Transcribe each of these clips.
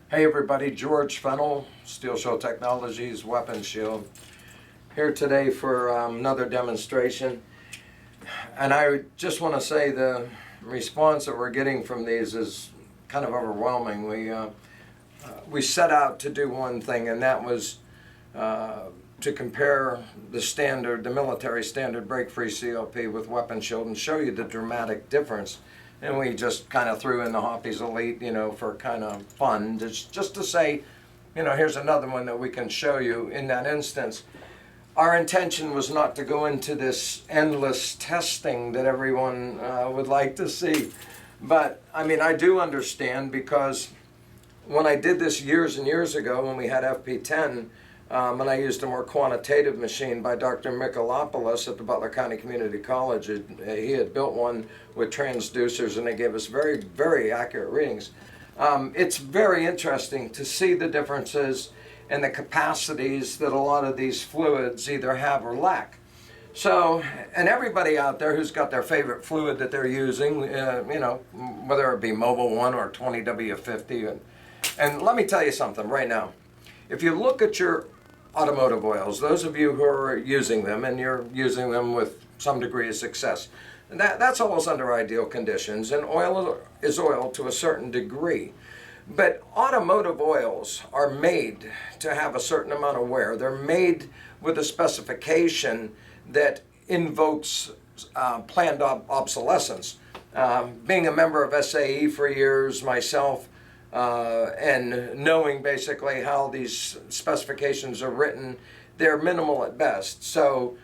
Hey everybody, George Fennell, Steel Show Technologies, Weapon Shield, here today for another demonstration. And I just want to say the response that we're getting from these is kind of overwhelming. We set out to do one thing, and that was to compare the military standard break-free CLP with Weapon Shield and show you the dramatic difference. And we just kind of threw in the Hoppy's Elite, for kind of fun, just to say, here's another one that we can show you in that instance. Our intention was not to go into this endless testing that everyone would like to see. But, I do understand, because when I did this years and years ago, when we had FP10, and I used a more quantitative machine by Dr. Michalopoulos at the Butler County Community College. He had built one with transducers, and they gave us very, very accurate readings. It's very interesting to see the differences in the capacities that a lot of these fluids either have or lack. So, and everybody out there who's got their favorite fluid that they're using, whether it be Mobile 1 or 20W50, and let me tell you something right now. If you look at your automotive oils, those of you who are using them, and you're using them with some degree of success, that's almost under ideal conditions, and oil is oil to a certain degree. But automotive oils are made to have a certain amount of wear. They're made with a specification that invokes planned obsolescence. Being a member of SAE for years myself, and knowing basically how these specifications are written, they're minimal at best. So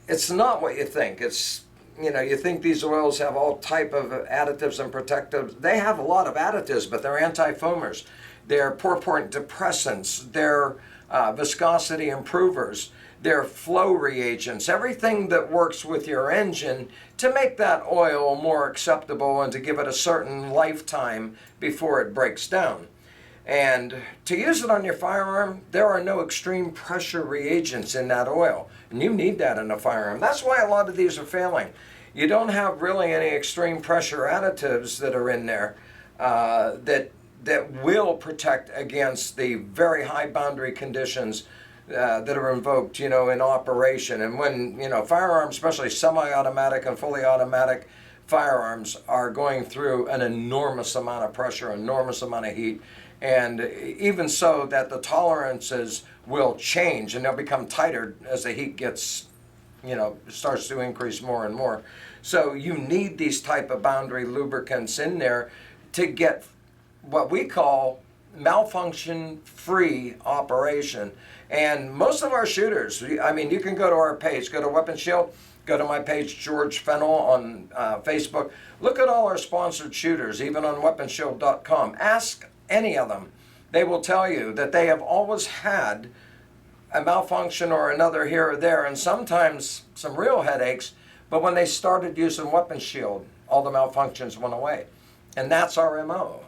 it's not what you think. It's, you think these oils have all type of additives and protectives. They have a lot of additives, but they're anti-foamers. They're pore-point depressants. They're viscosity improvers. They're flow reagents, everything that works with your engine to make that oil more acceptable and to give it a certain lifetime before it breaks down. And to use it on your firearm, there are no extreme pressure reagents in that oil. And you need that in a firearm. That's why a lot of these are failing. You don't have really any extreme pressure additives that are in there that will protect against the very high boundary conditions that are invoked, in operation. And when, firearms, especially semi-automatic and fully automatic firearms, are going through an enormous amount of pressure, enormous amount of heat, and even so that the tolerances will change and they'll become tighter as the heat gets, starts to increase more and more. So you need these type of boundary lubricants in there to get what we call malfunction-free operation. And most of our shooters, you can go to our page, go to Weapon Shield, go to my page, George Fennell, on Facebook. Look at all our sponsored shooters, even on weaponshield.com. Ask any of them. They will tell you that they have always had a malfunction or another here or there, and sometimes some real headaches, but when they started using Weapon Shield, all the malfunctions went away. And that's our MO.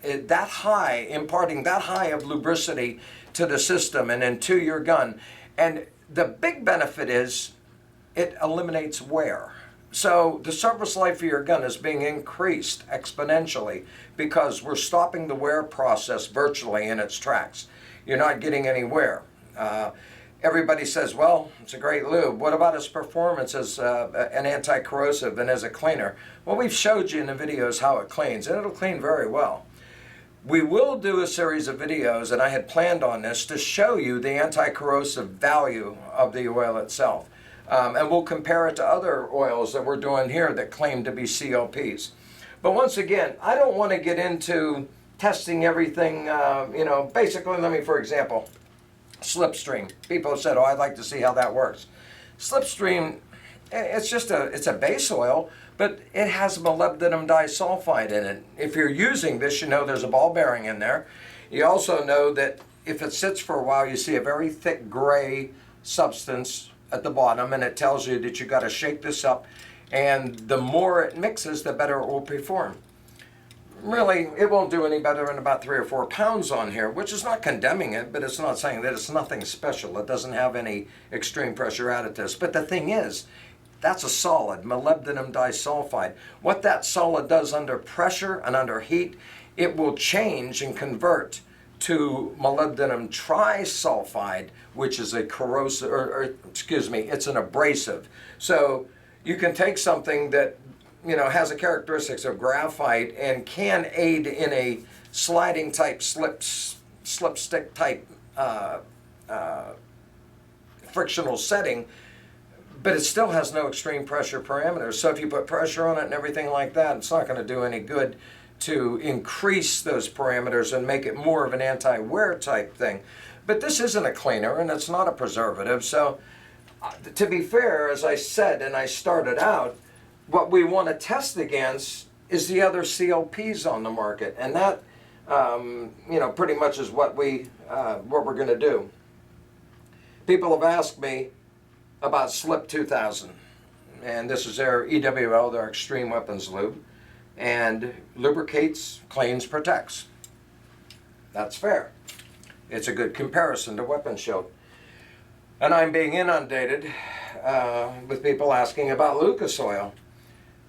Imparting that high of lubricity to the system and then to your gun. And the big benefit is it eliminates wear. So the service life of your gun is being increased exponentially because we're stopping the wear process virtually in its tracks. You're not getting any wear. Everybody says, well, it's a great lube. What about its performance as an anti-corrosive and as a cleaner? Well, we've showed you in the videos how it cleans, and it'll clean very well. We will do a series of videos, and I had planned on this, to show you the anti-corrosive value of the oil itself. And we'll compare it to other oils that we're doing here that claim to be CLPs. But once again, I don't want to get into testing everything, basically, for example, Slipstream. People have said, oh, I'd like to see how that works. Slipstream, it's a base oil, but it has molybdenum disulfide in it. If you're using this, there's a ball bearing in there. You also know that if it sits for a while, you see a very thick gray substance at the bottom, and it tells you that you got to shake this up, and the more it mixes, the better it will perform. Really, it won't do any better than about 3 or 4 pounds on here, which is not condemning it, but it's not saying that it's nothing special. It doesn't have any extreme pressure additives. But the thing is, that's a solid, molybdenum disulfide. What that solid does under pressure and under heat it will change and convert to molybdenum trisulfide, which is a corrosive, or excuse me, it's an abrasive. So you can take something that, you know, has the characteristics of graphite and can aid in a sliding type, slipstick type frictional setting, but it still has no extreme pressure parameters. So if you put pressure on it and everything like that, it's not going to do any good to increase those parameters and make it more of an anti-wear type thing. But this isn't a cleaner and it's not a preservative. So to be fair, as I said and I started out, what we want to test against is the other CLPs on the market, and that you know, pretty much is what we're going to do. People have asked me about Slip 2000, and this is their EWL, their extreme weapons lube, and lubricates, cleans, protects. That's fair. It's a good comparison to Weapon Shield. And I'm being inundated with people asking about Lucas Oil.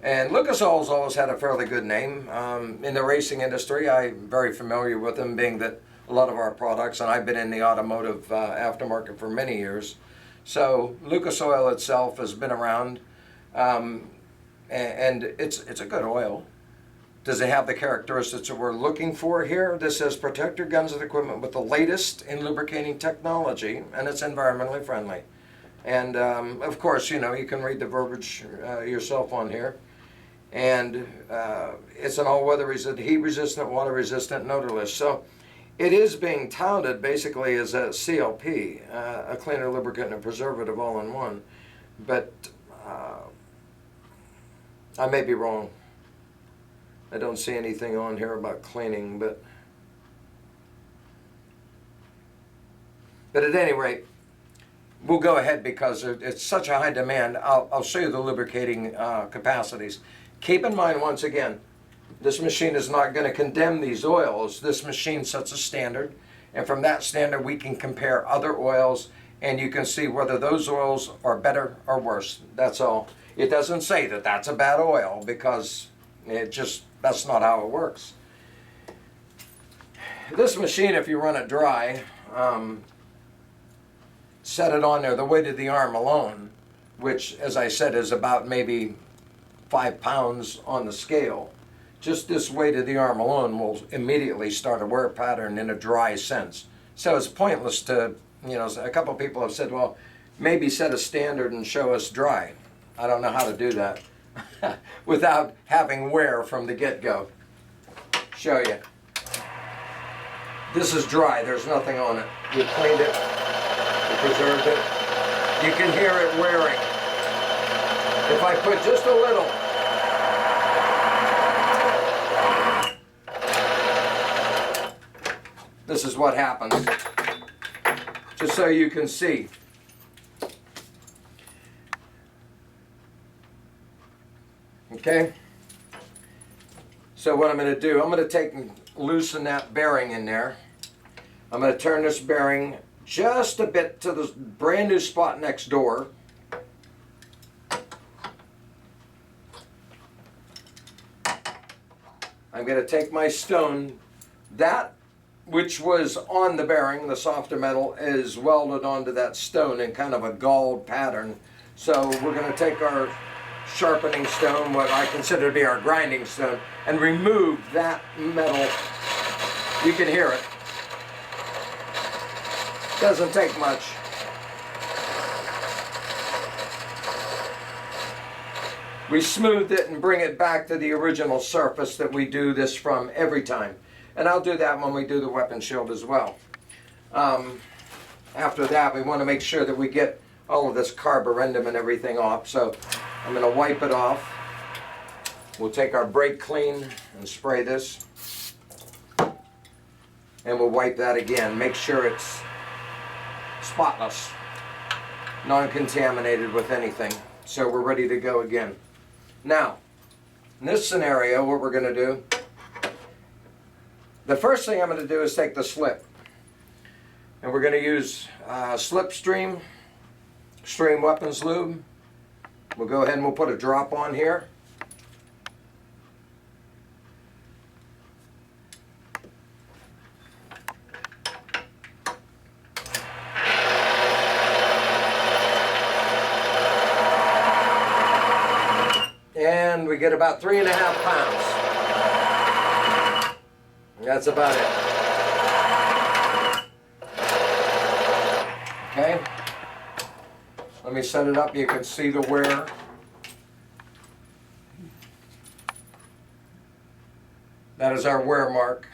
And Lucas Oil's always had a fairly good name. In the racing industry, I'm very familiar with them, being that a lot of our products, and I've been in the automotive aftermarket for many years. So Lucas Oil itself has been around, and it's a good oil. Does it have the characteristics that we're looking for here? This says protect your guns and equipment with the latest in lubricating technology, and it's environmentally friendly. And of course, you know, you can read the verbiage yourself on here. And it's an all-weather resistant, heat-resistant, water-resistant, and odorless. So it is being touted basically as a CLP, a cleaner, lubricant, and a preservative all in one. But I may be wrong. I don't see anything on here about cleaning, but at any rate, we'll go ahead because it's such a high demand. I'll show you the lubricating capacities. Keep in mind, once again, this machine is not going to condemn these oils. This machine sets a standard, and from that standard we can compare other oils, and you can see whether those oils are better or worse. That's all. It doesn't say that that's a bad oil, because that's not how it works. This machine, if you run it dry, set it on there, the weight of the arm alone, which, as I said, is about maybe 5 pounds on the scale. Just this weight of the arm alone will immediately start a wear pattern in a dry sense. So it's pointless to, you know, a couple of people have said, well, maybe set a standard and show us dry. I don't know how to do that without having wear from the get-go. Show you. This is dry, there's nothing on it. We cleaned it, we preserved it. You can hear it wearing. If I put just a little, this is what happens, just so you can see. Okay? So what I'm going to do, I'm going to take and loosen that bearing in there. I'm going to turn this bearing just a bit to the brand new spot next door. I'm going to take my stone, that which was on the bearing, the softer metal, is welded onto that stone in kind of a galled pattern. So we're going to take our sharpening stone, what I consider to be our grinding stone, and remove that metal. You can hear it. Doesn't take much. We smooth it and bring it back to the original surface that we do this from every time. And I'll do that when we do the weapon shield as well. After that, we want to make sure that we get all of this carborundum and everything off. So I'm going to wipe it off. We'll take our brake clean and spray this. And we'll wipe that again. Make sure it's spotless, non-contaminated with anything. So we're ready to go again. Now, in this scenario, what we're going to do, the first thing I'm going to do is take the slip. And we're going to use Slipstream Extreme Weapons Lube. We'll go ahead and we'll put a drop on here. get about 3.5 pounds. That's about it. Okay. Let me set it up. You can see the wear. That is our wear mark.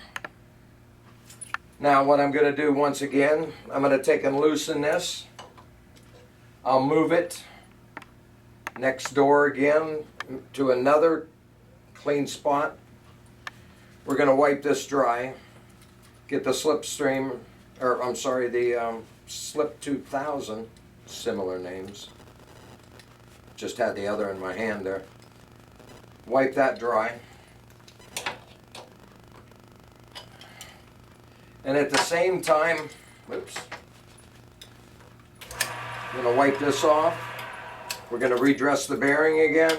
Now what I'm going to do once again, I'm going to take and loosen this. I'll move it next door again to another clean spot. We're going to wipe this dry. Get the slipstream, or I'm sorry, the Slip 2000, similar names. Just had the other in my hand there. Wipe that dry. And at the same time, oops, I'm going to wipe this off. We're going to redress the bearing again.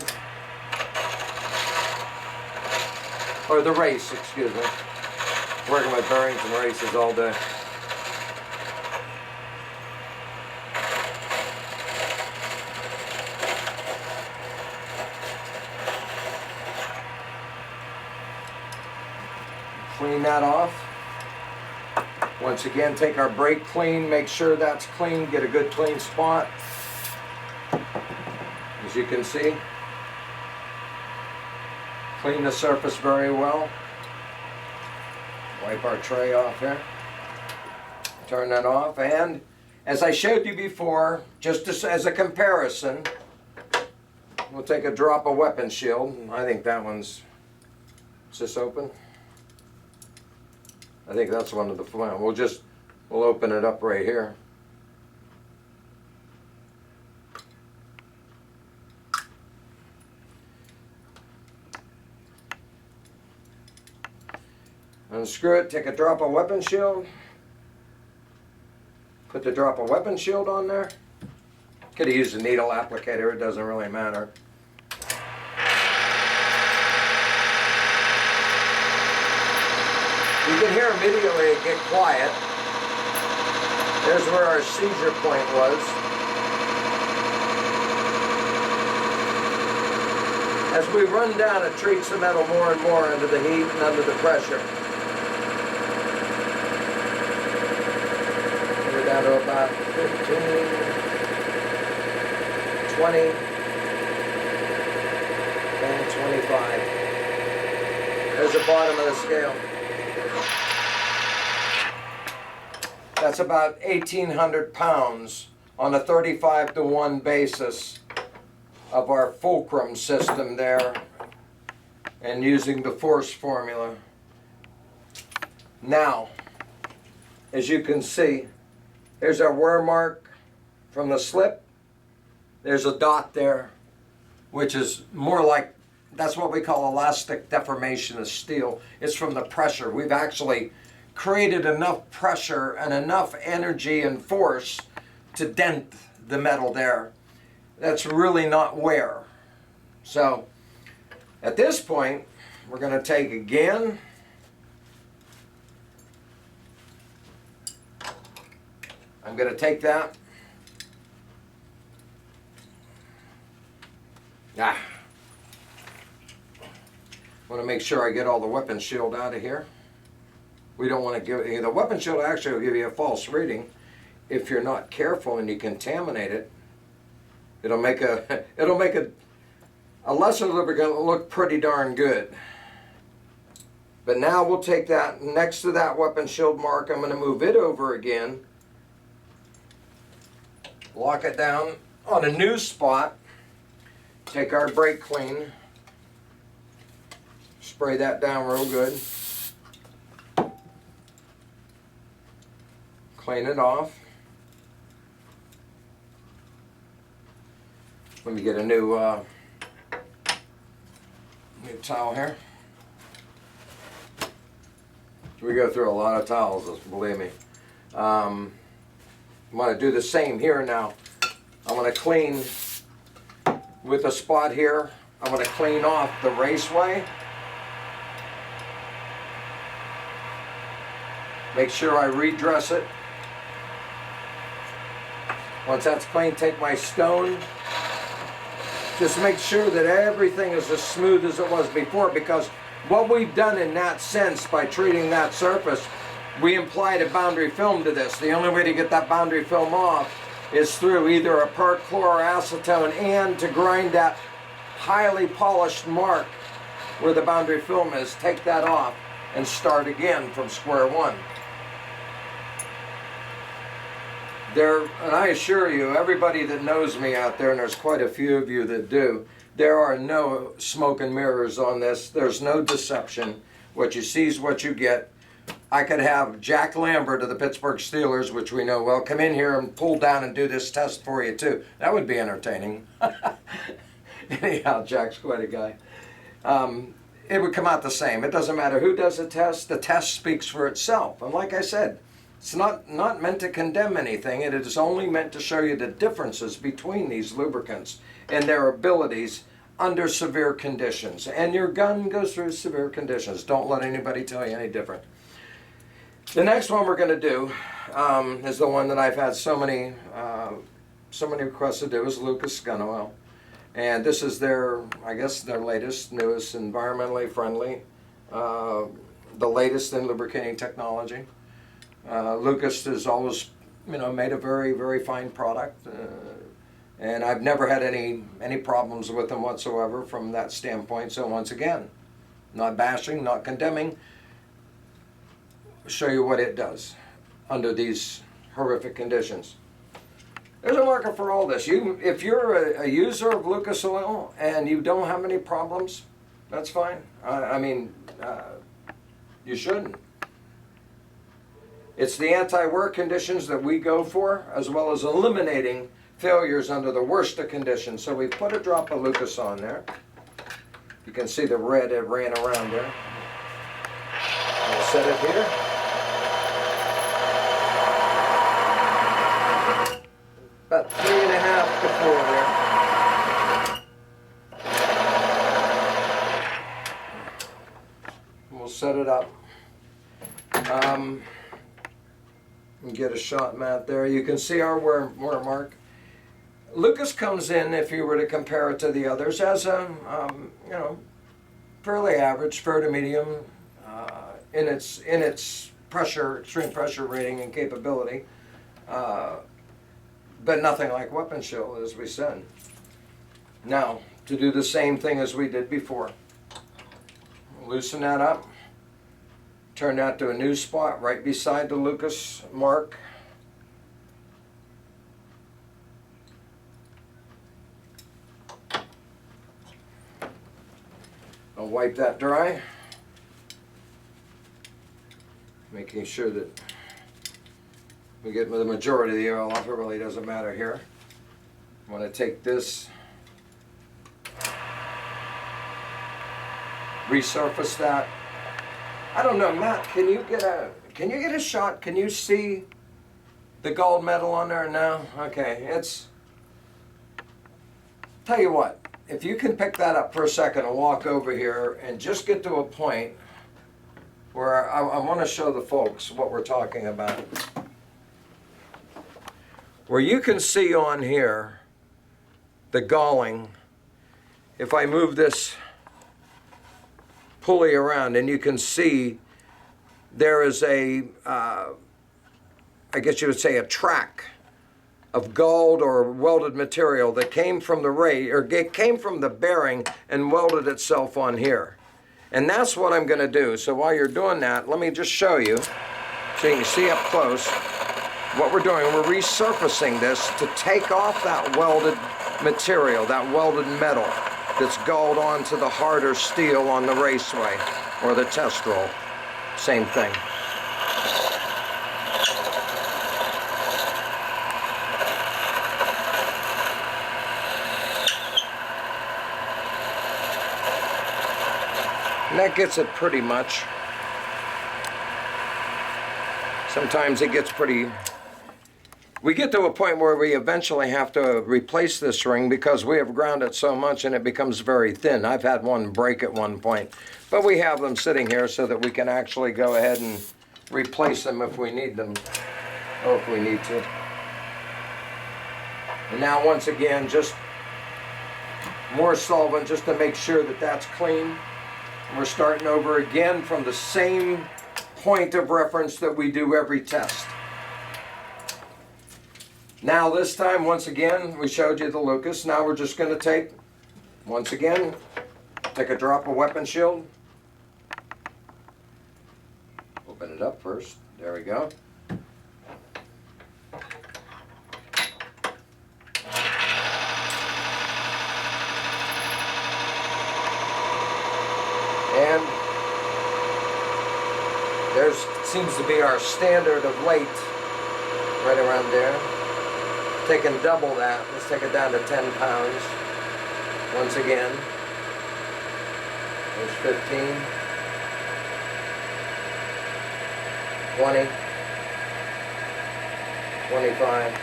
Or the race, excuse me. Working with bearings and races all day. Clean that off. Once again, take our brake clean, make sure that's clean, get a good clean spot. As you can see, clean the surface very well. Wipe our tray off here. Turn that off, and as I showed you before, just as a comparison, we'll take a drop of weapon shield. I think that one's, is this open? I think that's one of the, we'll open it up right here. Unscrew it, take a drop of weapon shield. Put the drop of weapon shield on there. Could have used a needle applicator, it doesn't really matter. You can hear immediately it get quiet. There's where our seizure point was. As we run down, it treats the metal more and more under the heat and under the pressure. We're down to about 15, 20, and 25. There's the bottom of the scale. That's about 1,800 pounds on a 35-to-1 basis of our fulcrum system there, and using the force formula. Now, as you can see, there's our wear mark from the slip. There's a dot there, which is more like, that's what we call elastic deformation of steel. It's from the pressure. We've actually created enough pressure and enough energy and force to dent the metal there. That's really not wear. So at this point, we're going to take again, I'm going to take that. I want to make sure I get all the weapon shield out of here. We don't want to give, the weapon shield actually will give you a false reading. If you're not careful and you contaminate it, it'll make a lesser lubricant look pretty darn good. But now we'll take that next to that weapon shield mark. I'm going to move it over again. Lock it down on a new spot. Take our brake clean. Spray that down real good. Clean it off. Let me get a new towel here. We go through a lot of towels, believe me. I'm going to do the same here now. I'm going to clean with a spot here. I'm going to clean off the raceway. Make sure I redress it. Once that's clean, take my stone, Just make sure that everything is as smooth as it was before, because what we've done in that sense by treating that surface, we applied a boundary film to this. The only way to get that boundary film off is through either a perchloroacetone and to grind that highly polished mark where the boundary film is, take that off and start again from square one. And I assure you, everybody that knows me out there, and there's quite a few of you that do, there are no smoke and mirrors on this. There's no deception. What you see is what you get. I could have Jack Lambert of the Pittsburgh Steelers, which we know well, come in here and pull down and do this test for you too. That would be entertaining. Anyhow, Jack's quite a guy. It would come out the same. It doesn't matter who does the test speaks for itself. And like I said, it's not meant to condemn anything. It is only meant to show you the differences between these lubricants and their abilities under severe conditions. And your gun goes through severe conditions. Don't let anybody tell you any different. The next one we're going to do is the one that I've had so many requests to do, is Lucas gun oil. And this is their, I guess, their latest, newest, environmentally friendly, the latest in lubricating technology. Lucas has always, made a very, very fine product, and I've never had any problems with them whatsoever from that standpoint. So once again, not bashing, not condemning, show you what it does under these horrific conditions. There's a market for all this. If you're a user of Lucas oil and you don't have any problems, that's fine. You shouldn't. It's the anti-wear conditions that we go for, as well as eliminating failures under the worst of conditions. So we put a drop of Lucas on there. You can see the red it ran around there. We'll set it here. About 3.5 to 4 there. We'll set it up. Get a shot mat there. You can see our wear mark. Lucas comes in, if you were to compare it to the others, as a fairly average, fair to medium in its pressure, extreme pressure rating and capability. But nothing like weapon shield, as we said. Now, to do the same thing as we did before. Loosen that up. Turn that to a new spot right beside the Lucas mark. I'll wipe that dry. Making sure that we get the majority of the oil off. It really doesn't matter here. I want to take this, resurface that. I don't know, Matt, can you get a shot? Can you see the gold medal on there? No? Okay, tell you what, if you can pick that up for a second and walk over here and just get to a point where I want to show the folks what we're talking about. Where you can see on here the galling, if I move this pulley around, and you can see there is a, I guess you would say, a track of galled or welded material that came from the bearing and welded itself on here. And that's what I'm going to do. So while you're doing that, let me just show you so you can see up close what we're doing. We're resurfacing this to take off that welded material, that welded metal that's galled onto the harder steel on the raceway or the test roll. Same thing. And that gets it pretty much. Sometimes it gets pretty... We get to a point where we eventually have to replace this ring because we have ground it so much and it becomes very thin. I've had one break at one point, but we have them sitting here so that we can actually go ahead and replace them if we need them, or if we need to. And now once again, just more solvent just to make sure that that's clean. And we're starting over again from the same point of reference that we do every test. Now this time, once again, we showed you the Lucas. Now we're just going to take, once again, take a drop of weapon shield. Open it up first. There we go. And there seems to be our standard of weight right around there. Taking double that. Let's take it down to 10 pounds. Once again. There's 15. 20. 25.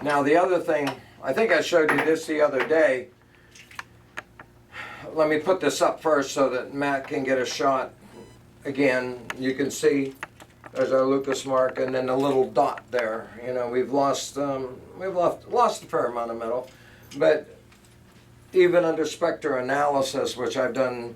Now the other thing, I think I showed you this the other day. Let me put this up first so that Matt can get a shot. Again, you can see there's our Lucas mark and then a little dot there. You know, we've lost a fair amount of metal, but even under spectra analysis, which I've done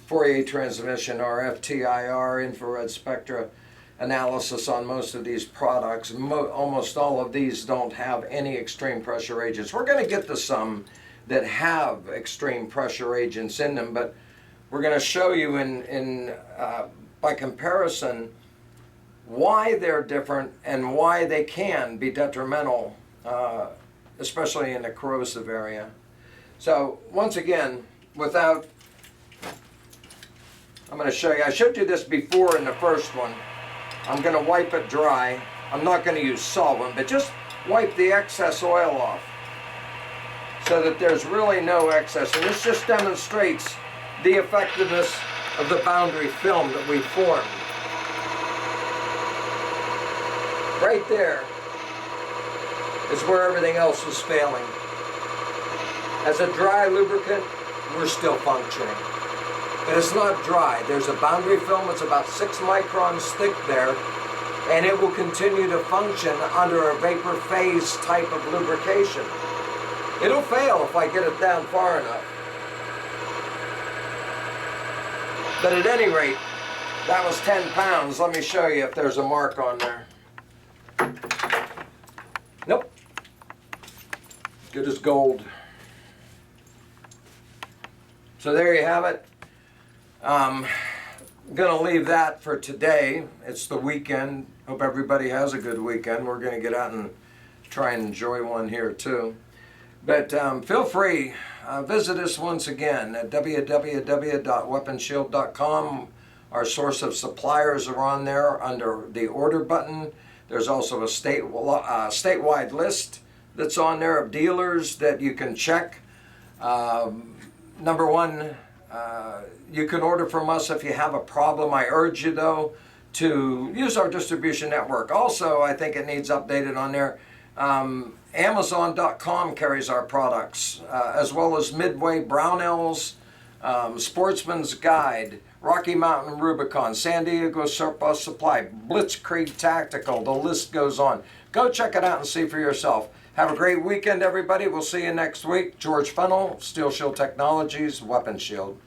Fourier transmission, RF, TIR, infrared spectra analysis on most of these products, almost all of these don't have any extreme pressure agents. We're going to get to some that have extreme pressure agents in them, but we're going to show you by comparison why they're different and why they can be detrimental, especially in the corrosive area. So once again, I'm going to show you, I showed you this before in the first one. I'm going to wipe it dry. I'm not going to use solvent, but just wipe the excess oil off so that there's really no excess. And this just demonstrates the effectiveness of the boundary film that we formed. Right there is where everything else was failing. As a dry lubricant, we're still functioning. But it's not dry. There's a boundary film. It's about 6 microns thick there, and it will continue to function under a vapor phase type of lubrication. It'll fail if I get it down far enough. But at any rate, that was 10 pounds. Let me show you if there's a mark on there. Nope. Good as gold. So there you have it. I'm going to leave that for today. It's the weekend. Hope everybody has a good weekend. We're going to get out and try and enjoy one here too. But feel free, visit us once again at www.weaponshield.com. Our source of suppliers are on there under the order button. There's also a statewide list that's on there of dealers that you can check. Number one, you can order from us if you have a problem. I urge you, though, to use our distribution network. Also, I think it needs updated on there. Amazon.com carries our products, as well as Midway Brownells, Sportsman's Guide, Rocky Mountain Rubicon, San Diego Surplus Supply, Blitzkrieg Tactical, the list goes on. Go check it out and see for yourself. Have a great weekend, everybody. We'll see you next week. George Fennell, Steel Shield Technologies, Weapon Shield.